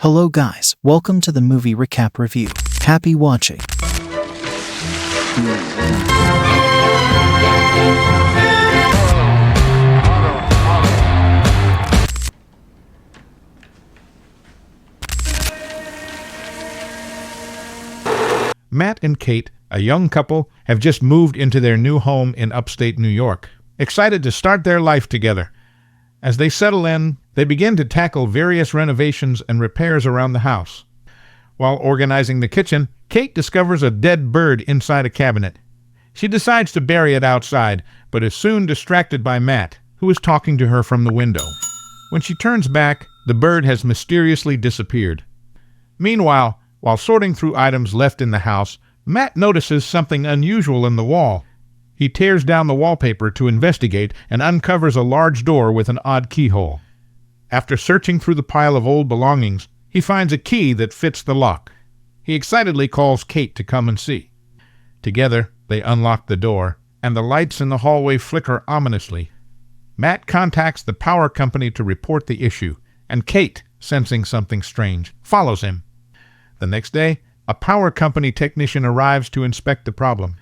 Hello guys, welcome to the movie recap review. Happy watching. Matt and Kate, a young couple, have just moved into their new home in upstate New York, excited to start their life together. As they settle in, they begin to tackle various renovations and repairs around the house. While organizing the kitchen, Kate discovers a dead bird inside a cabinet. She decides to bury it outside, but is soon distracted by Matt, who is talking to her from the window. When she turns back, the bird has mysteriously disappeared. Meanwhile, while sorting through items left in the house, Matt notices something unusual in the wall. He tears down the wallpaper to investigate and uncovers a large door with an odd keyhole. After searching through the pile of old belongings, he finds a key that fits the lock. He excitedly calls Kate to come and see. Together, they unlock the door, and the lights in the hallway flicker ominously. Matt contacts the power company to report the issue, and Kate, sensing something strange, follows him. The next day, a power company technician arrives to inspect the problem.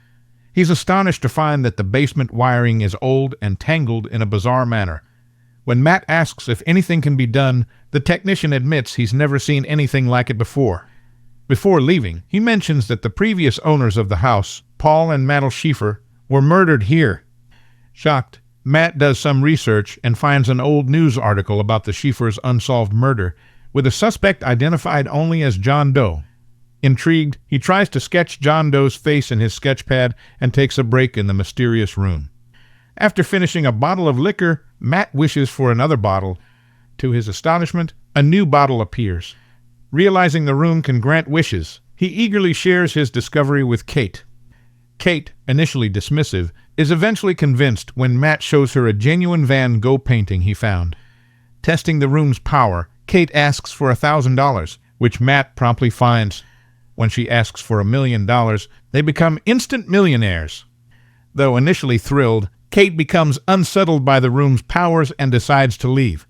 He's astonished to find that the basement wiring is old and tangled in a bizarre manner. When Matt asks if anything can be done, the technician admits he's never seen anything like it before. Before leaving, he mentions that the previous owners of the house, Paul and Madeline Schiefer, were murdered here. Shocked, Matt does some research and finds an old news article about the Schiefers' unsolved murder, with a suspect identified only as John Doe. Intrigued, he tries to sketch John Doe's face in his sketchpad and takes a break in the mysterious room. After finishing a bottle of liquor, Matt wishes for another bottle. To his astonishment, a new bottle appears. Realizing the room can grant wishes, he eagerly shares his discovery with Kate. Kate, initially dismissive, is eventually convinced when Matt shows her a genuine Van Gogh painting he found. Testing the room's power, Kate asks for $1,000, which Matt promptly finds. When she asks for $1 million, they become instant millionaires. Though initially thrilled, Kate becomes unsettled by the room's powers and decides to leave.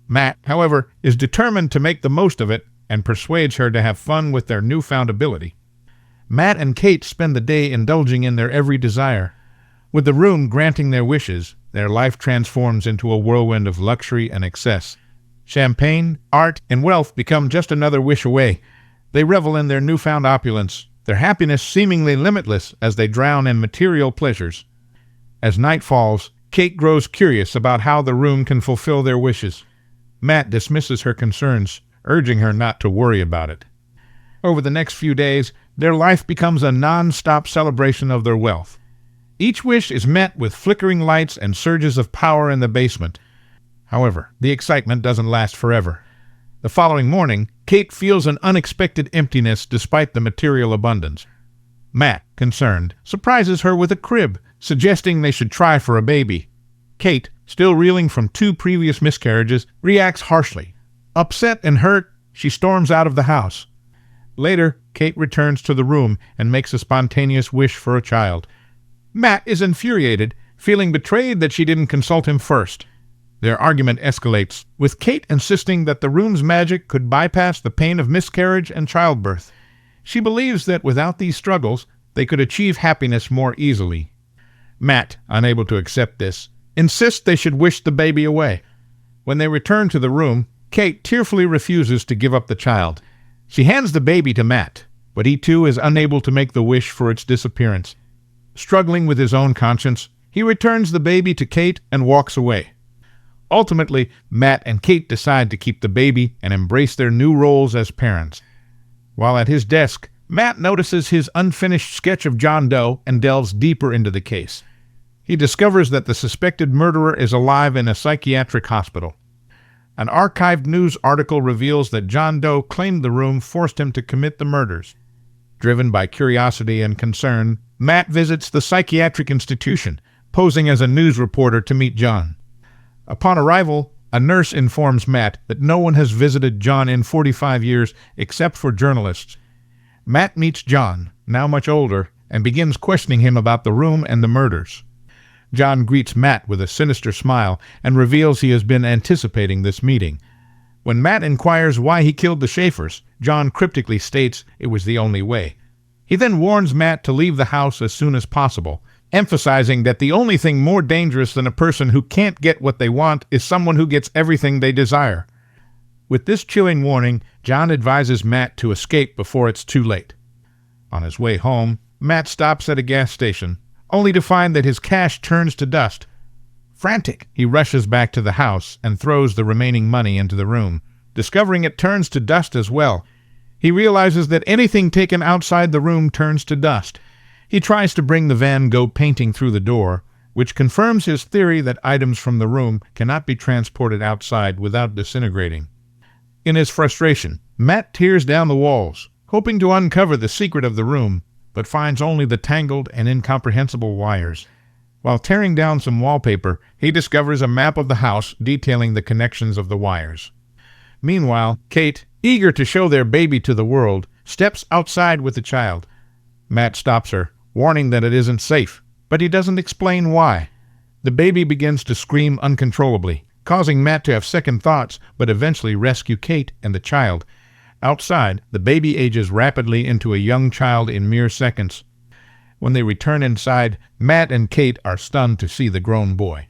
Matt, however, is determined to make the most of it and persuades her to have fun with their newfound ability. Matt and Kate spend the day indulging in their every desire. With the room granting their wishes, their life transforms into a whirlwind of luxury and excess. Champagne, art, and wealth become just another wish away. They revel in their newfound opulence, their happiness seemingly limitless as they drown in material pleasures. As night falls, Kate grows curious about how the room can fulfill their wishes. Matt dismisses her concerns, urging her not to worry about it. Over the next few days, their life becomes a non-stop celebration of their wealth. Each wish is met with flickering lights and surges of power in the basement. However, the excitement doesn't last forever. The following morning, Kate feels an unexpected emptiness despite the material abundance. Matt, concerned, surprises her with a crib, suggesting they should try for a baby. Kate, still reeling from 2 previous miscarriages, reacts harshly. Upset and hurt, she storms out of the house. Later, Kate returns to the room and makes a spontaneous wish for a child. Matt is infuriated, feeling betrayed that she didn't consult him first. Their argument escalates, with Kate insisting that the room's magic could bypass the pain of miscarriage and childbirth. She believes that without these struggles, they could achieve happiness more easily. Matt, unable to accept this, insists they should wish the baby away. When they return to the room, Kate tearfully refuses to give up the child. She hands the baby to Matt, but he too is unable to make the wish for its disappearance. Struggling with his own conscience, he returns the baby to Kate and walks away. Ultimately, Matt and Kate decide to keep the baby and embrace their new roles as parents. While at his desk, Matt notices his unfinished sketch of John Doe and delves deeper into the case. He discovers that the suspected murderer is alive in a psychiatric hospital. An archived news article reveals that John Doe claimed the room forced him to commit the murders. Driven by curiosity and concern, Matt visits the psychiatric institution, posing as a news reporter to meet John. Upon arrival, a nurse informs Matt that no one has visited John in 45 years except for journalists. Matt meets John, now much older, and begins questioning him about the room and the murders. John greets Matt with a sinister smile and reveals he has been anticipating this meeting. When Matt inquires why he killed the Schaefers, John cryptically states it was the only way. He then warns Matt to leave the house as soon as possible, emphasizing that the only thing more dangerous than a person who can't get what they want is someone who gets everything they desire. With this chilling warning, John advises Matt to escape before it's too late. On his way home, Matt stops at a gas station, only to find that his cash turns to dust. Frantic, he rushes back to the house and throws the remaining money into the room, discovering it turns to dust as well. He realizes that anything taken outside the room turns to dust. He tries to bring the Van Gogh painting through the door, which confirms his theory that items from the room cannot be transported outside without disintegrating. In his frustration, Matt tears down the walls, hoping to uncover the secret of the room, but finds only the tangled and incomprehensible wires. While tearing down some wallpaper, he discovers a map of the house detailing the connections of the wires. Meanwhile, Kate, eager to show their baby to the world, steps outside with the child. Matt stops her, warning that it isn't safe, but he doesn't explain why. The baby begins to scream uncontrollably, causing Matt to have second thoughts, but eventually rescue Kate and the child. Outside, the baby ages rapidly into a young child in mere seconds. When they return inside, Matt and Kate are stunned to see the grown boy.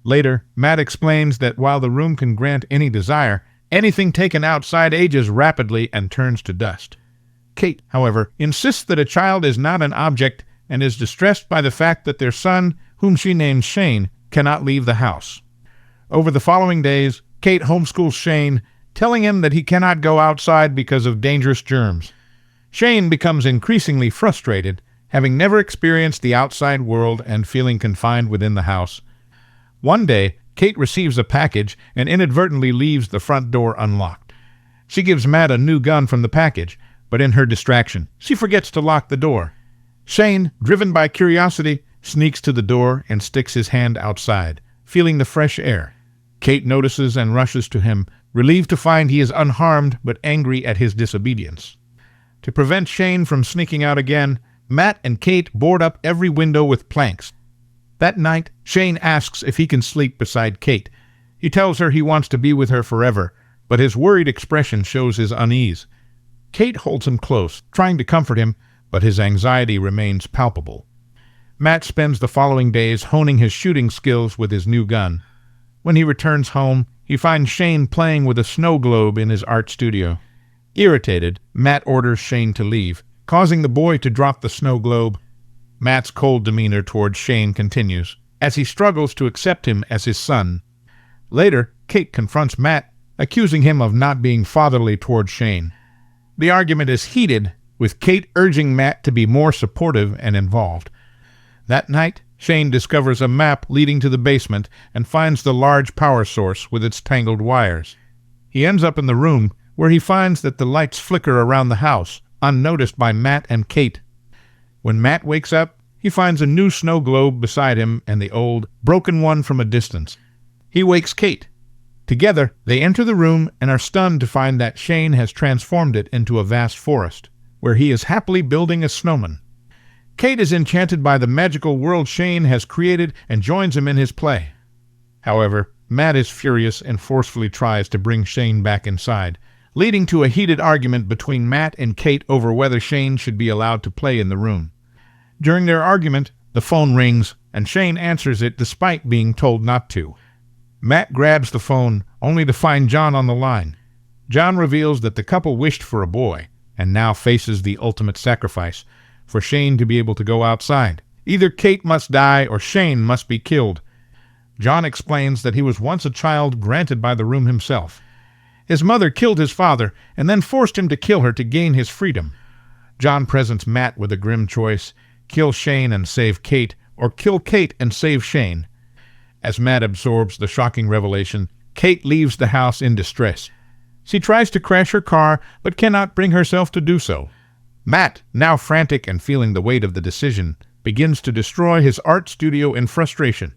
Later, Matt explains that while the room can grant any desire, anything taken outside ages rapidly and turns to dust. Kate, however, insists that a child is not an object and is distressed by the fact that their son, whom she names Shane, cannot leave the house. Over the following days, Kate homeschools Shane, telling him that he cannot go outside because of dangerous germs. Shane becomes increasingly frustrated, having never experienced the outside world and feeling confined within the house. One day, Kate receives a package and inadvertently leaves the front door unlocked. She gives Matt a new gun from the package, but in her distraction, she forgets to lock the door. Shane, driven by curiosity, sneaks to the door and sticks his hand outside, feeling the fresh air. Kate notices and rushes to him, relieved to find he is unharmed but angry at his disobedience. To prevent Shane from sneaking out again, Matt and Kate board up every window with planks. That night, Shane asks if he can sleep beside Kate. He tells her he wants to be with her forever, but his worried expression shows his unease. Kate holds him close, trying to comfort him, but his anxiety remains palpable. Matt spends the following days honing his shooting skills with his new gun. When he returns home, he finds Shane playing with a snow globe in his art studio. Irritated, Matt orders Shane to leave, causing the boy to drop the snow globe. Matt's cold demeanor towards Shane continues, as he struggles to accept him as his son. Later, Kate confronts Matt, accusing him of not being fatherly towards Shane. The argument is heated, with Kate urging Matt to be more supportive and involved. That night, Shane discovers a map leading to the basement and finds the large power source with its tangled wires. He ends up in the room, where he finds that the lights flicker around the house, unnoticed by Matt and Kate. When Matt wakes up, he finds a new snow globe beside him and the old, broken one from a distance. He wakes Kate. Together, they enter the room and are stunned to find that Shane has transformed it into a vast forest, where he is happily building a snowman. Kate is enchanted by the magical world Shane has created and joins him in his play. However, Matt is furious and forcefully tries to bring Shane back inside, leading to a heated argument between Matt and Kate over whether Shane should be allowed to play in the room. During their argument, the phone rings, and Shane answers it despite being told not to. Matt grabs the phone, only to find John on the line. John reveals that the couple wished for a boy, and now faces the ultimate sacrifice, for Shane to be able to go outside. Either Kate must die or Shane must be killed. John explains that he was once a child granted by the room himself. His mother killed his father and then forced him to kill her to gain his freedom. John presents Matt with a grim choice: kill Shane and save Kate, or kill Kate and save Shane. As Matt absorbs the shocking revelation, Kate leaves the house in distress. She tries to crash her car, but cannot bring herself to do so. Matt, now frantic and feeling the weight of the decision, begins to destroy his art studio in frustration.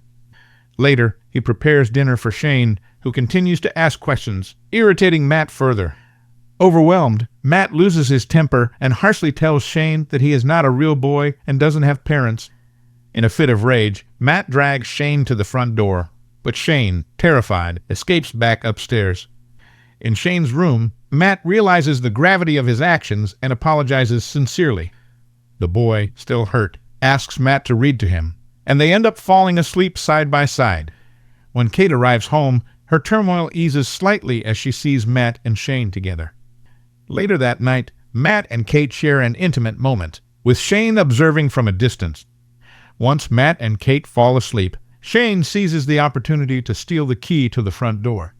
Later, he prepares dinner for Shane, who continues to ask questions, irritating Matt further. Overwhelmed, Matt loses his temper and harshly tells Shane that he is not a real boy and doesn't have parents. In a fit of rage, Matt drags Shane to the front door, but Shane, terrified, escapes back upstairs. In Shane's room, Matt realizes the gravity of his actions and apologizes sincerely. The boy, still hurt, asks Matt to read to him, and they end up falling asleep side by side. When Kate arrives home, her turmoil eases slightly as she sees Matt and Shane together. Later that night, Matt and Kate share an intimate moment, with Shane observing from a distance. Once Matt and Kate fall asleep, Shane seizes the opportunity to steal the key to the front door.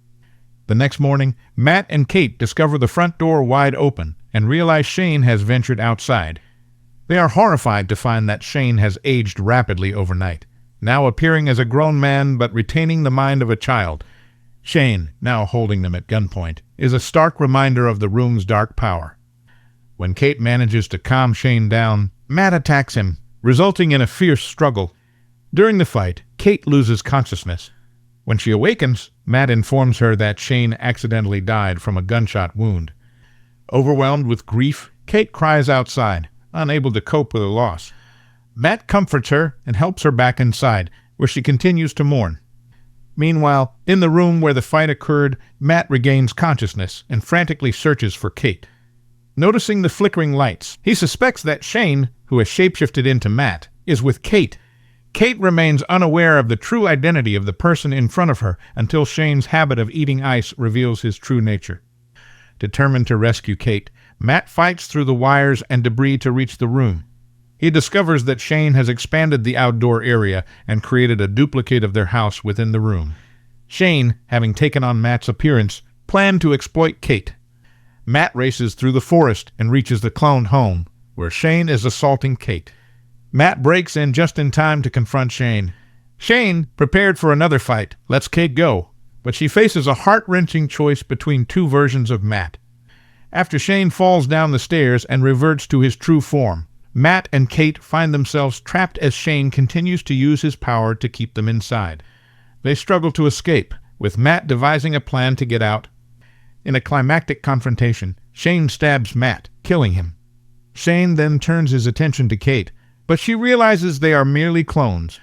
The next morning, Matt and Kate discover the front door wide open and realize Shane has ventured outside. They are horrified to find that Shane has aged rapidly overnight, now appearing as a grown man but retaining the mind of a child. Shane, now holding them at gunpoint, is a stark reminder of the room's dark power. When Kate manages to calm Shane down, Matt attacks him, resulting in a fierce struggle. During the fight, Kate loses consciousness. When she awakens, Matt informs her that Shane accidentally died from a gunshot wound. Overwhelmed with grief, Kate cries outside, unable to cope with the loss. Matt comforts her and helps her back inside, where she continues to mourn. Meanwhile, in the room where the fight occurred, Matt regains consciousness and frantically searches for Kate. Noticing the flickering lights, he suspects that Shane, who has shapeshifted into Matt, is with Kate. Kate remains unaware of the true identity of the person in front of her until Shane's habit of eating ice reveals his true nature. Determined to rescue Kate, Matt fights through the wires and debris to reach the room. He discovers that Shane has expanded the outdoor area and created a duplicate of their house within the room. Shane, having taken on Matt's appearance, planned to exploit Kate. Matt races through the forest and reaches the cloned home, where Shane is assaulting Kate. Matt breaks in just in time to confront Shane. Shane, prepared for another fight, lets Kate go, but she faces a heart-wrenching choice between two versions of Matt. After Shane falls down the stairs and reverts to his true form, Matt and Kate find themselves trapped as Shane continues to use his power to keep them inside. They struggle to escape, with Matt devising a plan to get out. In a climactic confrontation, Shane stabs Matt, killing him. Shane then turns his attention to Kate, but she realizes they are merely clones.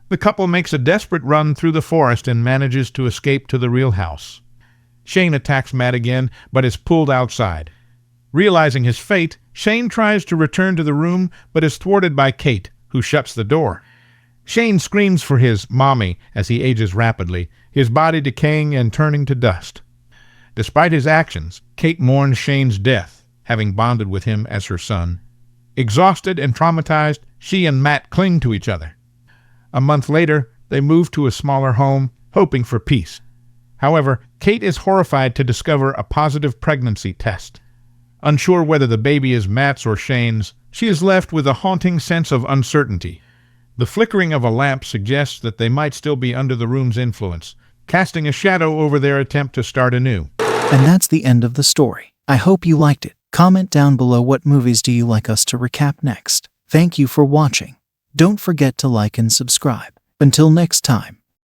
The couple makes a desperate run through the forest and manages to escape to the real house. Shane attacks Matt again, but is pulled outside. Realizing his fate, Shane tries to return to the room, but is thwarted by Kate, who shuts the door. Shane screams for his mommy as he ages rapidly, his body decaying and turning to dust. Despite his actions, Kate mourns Shane's death, having bonded with him as her son. Exhausted and traumatized, she and Matt cling to each other. A month later, they move to a smaller home, hoping for peace. However, Kate is horrified to discover a positive pregnancy test. Unsure whether the baby is Matt's or Shane's, she is left with a haunting sense of uncertainty. The flickering of a lamp suggests that they might still be under the room's influence, casting a shadow over their attempt to start anew. And that's the end of the story. I hope you liked it. Comment down below what movies do you like us to recap next. Thank you for watching. Don't forget to like and subscribe. Until next time.